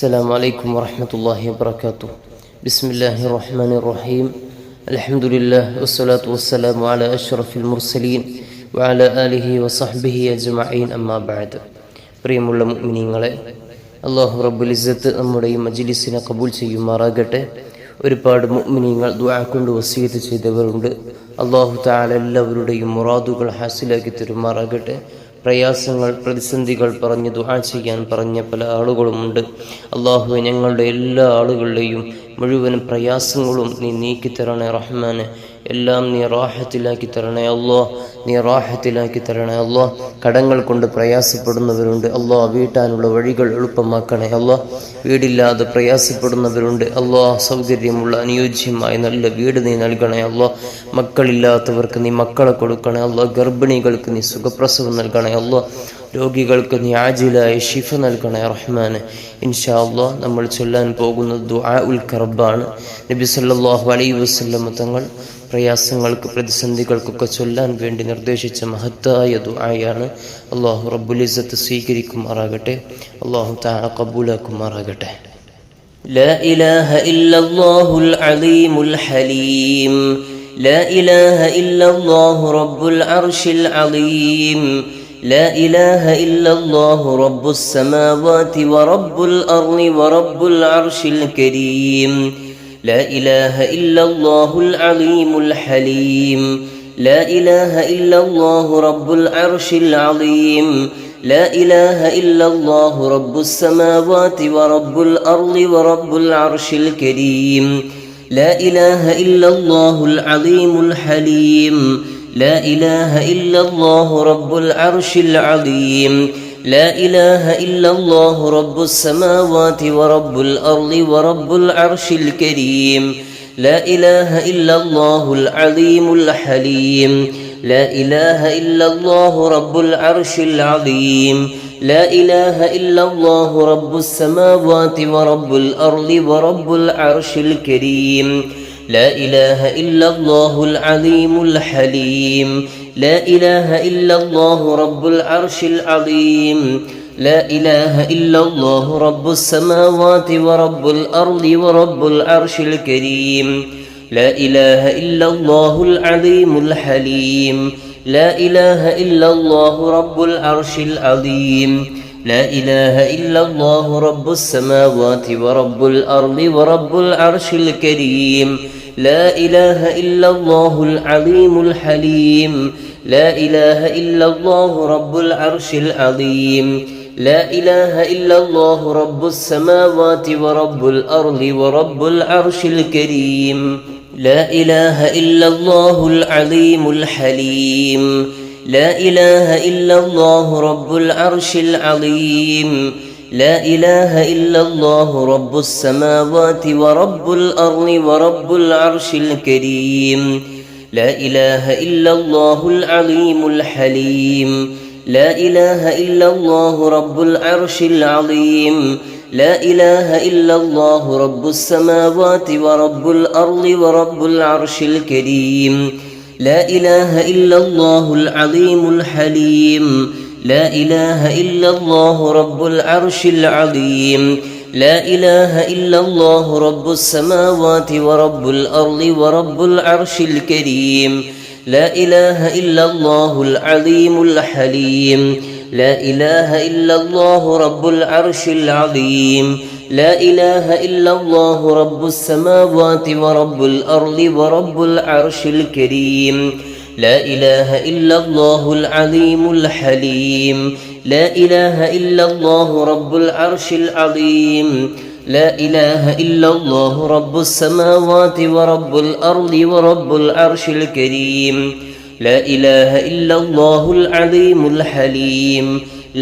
السلام عليكم ورحمة الله وبركاته. بسم الله الرحمن الرحيم. الحمد لله والصلاة والسلام على أشرف المرسلين وعلى آله وصحبه أجمعين أما بعد. പ്രിയമുള്ള മുഅ്മിനീങ്ങളെ, അല്ലാഹു റബ്ബുൽ ഇസ്സത്ത് നമ്മുടെ ഈ മജ്ലിസിനെ കബൂൽ ചെയ്യുമാറാകട്ടെ. ഒരുപാട് മുഅ്മിനീങ്ങൾ ദുആ കൊണ്ട് വസിയത്ത് ചെയ്തവരുണ്ട്. അല്ലാഹു തആല എല്ലാവരുടെയും മുറാദുകൾ ഹാസിലാക്കി തരുമാറാകട്ടെ. പ്രയാസങ്ങൾ, പ്രതിസന്ധികൾ പറഞ്ഞ് ദുആ ചെയ്യാൻ പറഞ്ഞ പല ആളുകളുമുണ്ട്. അല്ലാഹുവേ, ഞങ്ങളുടെ എല്ലാ ആളുകളുടെയും മുഴുവൻ പ്രയാസങ്ങളും നീ നീക്കിത്തരണേ റഹ്മാനെ. എല്ലാം നീ റാഹത്തിലാക്കി തരണേ അല്ലാഹ്, നീ റാഹത്തിലാക്കി തരണേ അല്ലാഹ്. കടങ്ങൾ കൊണ്ട് പ്രയാസപ്പെടുന്നവരുണ്ട്, അല്ലാഹ് വീട്ടാനുള്ള വഴികൾ എളുപ്പമാക്കണേ അല്ലാഹ്. വീടില്ലാതെ പ്രയാസപ്പെടുന്നവരുണ്ട്, അല്ലാഹ് സൗകര്യമുള്ള അനുയോജ്യമായ നല്ല വീട് നീ നൽകണേ അല്ലാഹ്. മക്കളില്ലാത്തവർക്ക് നീ മക്കളെ കൊടുക്കണേ അല്ലാഹ്. ഗർഭിണികൾക്ക് നീ സുഖപ്രസവം നൽകണേ അല്ലാഹ്. രോഗികൾക്ക് നീ ആജിലായ ശിഫ നൽകണേ റഹ്മാനെ. ഇൻഷാ അല്ലാഹ് നമ്മൾ ചൊല്ലാൻ പോകുന്നത് ദുആ ഉൽ കർബാണ്. നബി സല്ലല്ലാഹു അലൈഹി വസല്ലം തങ്ങൾ പ്രയാസങ്ങൾക്ക്, പ്രതിസന്ധികൾക്കൊക്കെ ചൊല്ലാൻ വേണ്ടി നിർദ്ദേശിച്ച മഹത്തായ ദുആയാണ്. അല്ലാഹു റബ്ബുൽ ഇസ്സത്ത് സ്വീകരിക്കുമാറാകട്ടെ. അല്ലാഹു തആല ഖബൂലാക്കുമാറാകട്ടെ. ലാ ഇലാഹ ഇല്ലല്ലാഹുൽ അലീമുൽ ഹലീം, ലാ ഇലാഹ ഇല്ലല്ലാഹു റബ്ബുൽ അർശിൽ അലീം, لا إله إلا الله رب السماوات ورب الأرض ورب العرش الكريم، لا إله إلا الله العليم الحليم، لا إله إلا الله رب العرش العظيم، لا إله إلا الله رب السماوات ورب الأرض ورب العرش الكريم، لا إله إلا الله العظيم الحليم، لا إله إلا الله رب العرش العظيم، لا إله إلا الله رب السماوات ورب الأرض ورب العرش الكريم، لا إله إلا الله العظيم الحليم، لا إله إلا الله رب العرش العظيم، لا إله إلا الله رب السماوات ورب الأرض ورب العرش الكريم، لا إله إلا الله العظيم الحليم، لا إله إلا الله رب العرش العظيم، لا إله إلا الله رب السماوات ورب الأرض ورب العرش الكريم، لا إله إلا الله العظيم الحليم، لا إله إلا الله رب العرش العظيم، لا إله إلا الله رب السماوات ورب الأرض ورب العرش الكريم، لا إله إلا الله العظيم الحليم، لا إله إلا الله رب العرش العظيم، لا إله إلا الله رب السماوات ورب الأرض ورب العرش الكريم، لا إله إلا الله العظيم الحليم، لا إله إلا الله رب العرش العظيم، لا إله إلا الله رب السماوات ورب الأرض ورب العرش الكريم، لا إله إلا الله العظيم الحليم، لا إله إلا الله رب العرش العظيم، لا إله إلا الله رب السماوات ورب الأرض ورب العرش الكريم، لا إله إلا الله العظيم الحليم، لا إله إلا الله رب العرش العظيم، لا إله إلا الله رب السماوات ورب الأرض ورب العرش الكريم، لا إله إلا الله العظيم الحليم، لا إله إلا الله رب العرش العظيم، لا إله إلا الله رب السماوات ورب الأرض ورب العرش الكريم، لا إله إلا الله العظيم الحليم، لا إله إلا الله رب العرش العظيم، لا إله إلا الله رب السماوات ورب الأرض ورب العرش الكريم، لا إله إلا الله العظيم الحليم،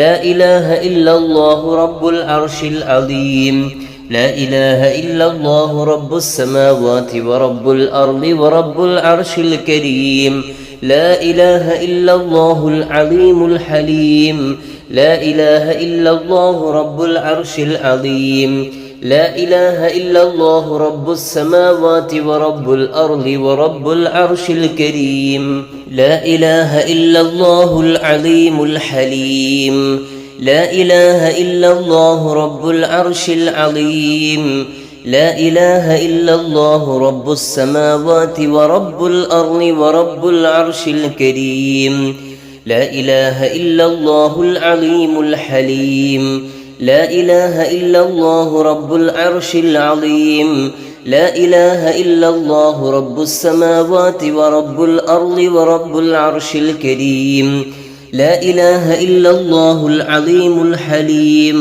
لا إله إلا الله رب العرش العظيم، لا إله إلا الله رب السماوات ورب الأرض ورب العرش الكريم، لا إله إلا الله العظيم الحليم، لا إله إلا الله رب العرش العظيم، لا إله إلا الله رب السماوات ورب الأرض ورب العرش الكريم، لا إله إلا الله العظيم الحليم، لا إله إلا الله رب العرش العظيم لا إله إلا الله رب السماوات ورب الأرض ورب العرش الكريم لا إله إلا الله العليم الحليم لا إله إلا الله رب العرش العظيم لا إله إلا الله رب السماوات ورب الأرض ورب العرش الكريم لا إله إلا الله العظيم الحليم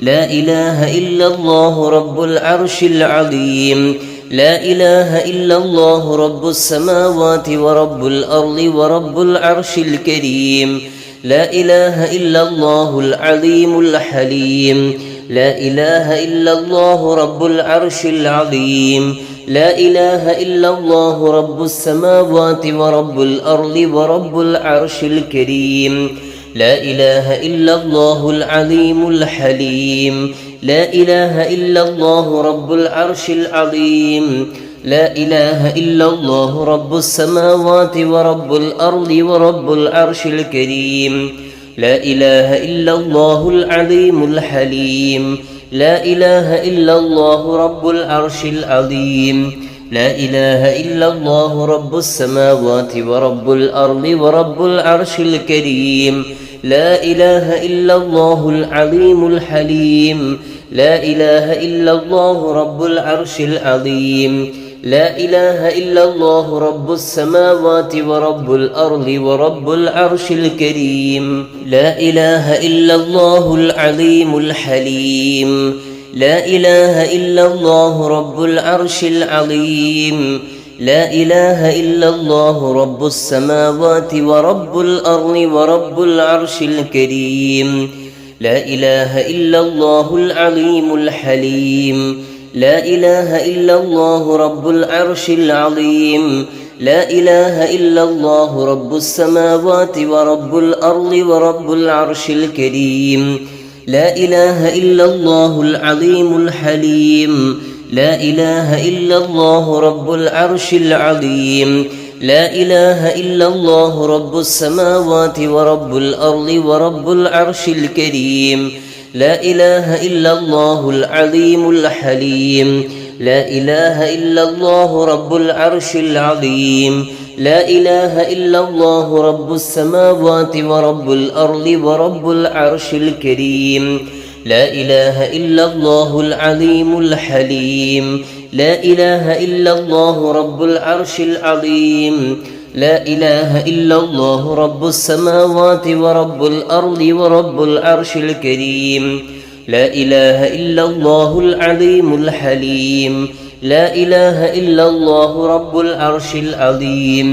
لا إله إلا الله رب العرش العظيم لا إله إلا الله رب السماوات ورب الأرض ورب العرش الكريم لا إله إلا الله العظيم الحليم لا إله إلا الله رب العرش العظيم لا إله إلا الله رب السماوات ورب الأرض ورب العرش الكريم لا إله إلا الله العظيم الحليم لا إله إلا الله رب العرش العظيم لا إله إلا الله رب السماوات ورب الأرض ورب العرش الكريم لا إله إلا الله العظيم الحليم لا إله إلا الله رب العرش العظيم لا إله إلا الله رب السماوات ورب الأرض ورب العرش الكريم لا إله إلا الله العظيم الحليم لا إله إلا الله رب العرش العظيم لا إله إلا الله رب السماوات ورب الأرض ورب العرش الكريم لا إله إلا الله العظيم الحليم لا إله إلا الله رب العرش العظيم لا إله إلا الله رب السماوات ورب الأرض ورب العرش الكريم لا إله إلا الله العظيم الحليم لا إله إلا الله رب العرش العظيم لا إله إلا الله رب السماوات ورب الأرض ورب العرش الكريم لا إله إلا الله العظيم الحليم لا إله إلا الله رب العرش العظيم لا إله إلا الله رب السماوات ورب الأرض ورب العرش الكريم لا إله إلا الله العظيم الحليم لا إله إلا الله رب العرش العظيم لا إله إلا الله رب السماوات ورب الأرض ورب العرش الكريم لا إله إلا الله العظيم الحليم لا إله إلا الله رب العرش العظيم لا إله إلا الله رب السماوات ورب الأرض ورب العرش الكريم لا إله إلا الله العظيم الحليم لا إله إلا الله رب العرش العظيم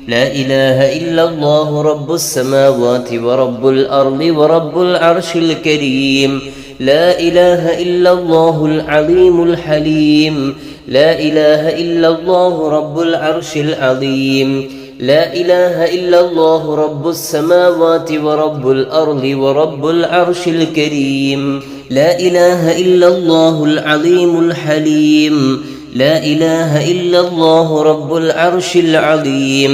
لا إله إلا الله رب السماوات ورب الأرض ورب العرش الكريم لا إله إلا الله العظيم الحليم لا إله إلا الله رب العرش العظيم لا إله إلا الله رب السماوات ورب الأرض ورب العرش الكريم لا إله إلا الله العظيم الحليم لا إله إلا الله رب العرش العظيم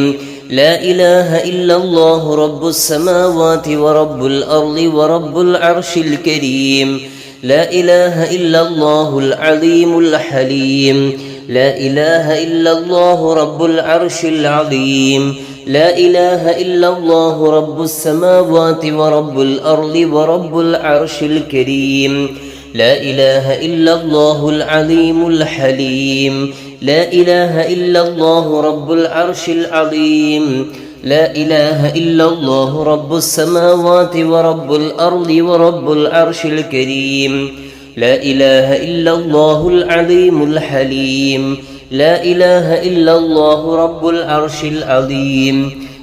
لا إله إلا الله رب السماوات ورب الأرض ورب العرش الكريم لا إله إلا الله العظيم الحليم لا إله إلا الله رب العرش العظيم لا إله إلا الله رب السماوات ورب الأرض ورب العرش الكريم لا إله إلا الله العظيم الحليم لا إله إلا الله رب العرش العظيم لا إله إلا الله رب السماوات ورب الأرض ورب العرش الكريم لا إله إلا الله العظيم الحليم لا إله إلا الله رب العرش العظيم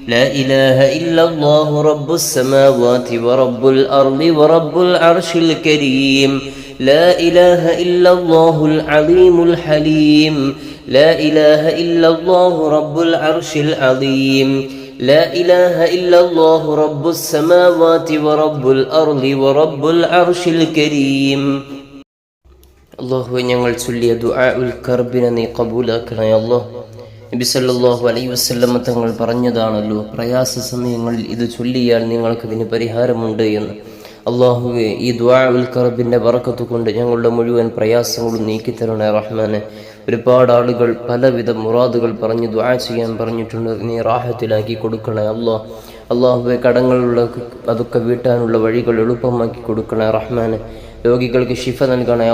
لا إله إلا الله رب السماوات ورب الأرض ورب العرش الكريم لا إله إلا الله العظيم الحليم لا إله إلا الله رب العرش العظيم لا إله إلا الله رب السماوات ورب الأرض ورب العرش الكريم അള്ളാഹുവെ ഞങ്ങൾ ചൊല്ലിയ ദുആഉൽ കർബിനെ നീ കബൂലാക്കണേ അല്ലാഹ്. നബി സല്ലല്ലാഹു അലൈഹി വസല്ലം തങ്ങൾ പറഞ്ഞതാണല്ലോ, പ്രയാസ സമയങ്ങളിൽ ഇത് ചൊല്ലിയാൽ നിങ്ങൾക്കതിന് പരിഹാരമുണ്ട് എന്ന്. അള്ളാഹുവെ ഈ ദുആഉൽ കറബിന്റെ ബറക്കത്ത് കൊണ്ട് ഞങ്ങളുടെ മുഴുവൻ പ്രയാസങ്ങളും നീക്കിത്തരണേ റഹ്മാനെ. ഒരുപാട് ആളുകൾ പലവിധ മുറാദുകൾ പറഞ്ഞ് ദുആ ചെയ്യാൻ പറഞ്ഞിട്ടുണ്ട്. നീ റാഹത്തിലാക്കി കൊടുക്കണേ അള്ളാഹുവെ. കടങ്ങളുള്ള അതൊക്കെ വീട്ടാനുള്ള വഴികൾ എളുപ്പമാക്കി കൊടുക്കണേ റഹ്മാനെ. രോഗികൾക്ക് ശിഫ നൽകണേ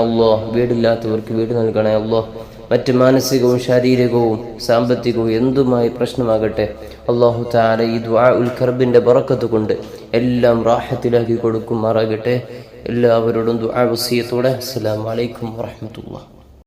വീടില്ലാത്തവർക്ക് വീട് നൽകണേ മറ്റ് മാനസികവും ശാരീരികവും സാമ്പത്തികവും എന്തുമായി പ്രശ്നമാകട്ടെ അല്ലാഹു തആല ഈ ദുആഉൽ കർബിന്റെ ബറക്കത്ത് കൊണ്ട് എല്ലാം റാഹത്തിലാക്കി കൊടുക്കുമാറാകട്ടെ. എല്ലാവരോടും ദുആ വസിയത്തോടെ അസ്സലാമു അലൈക്കും വറഹ്മത്തുള്ളാഹി.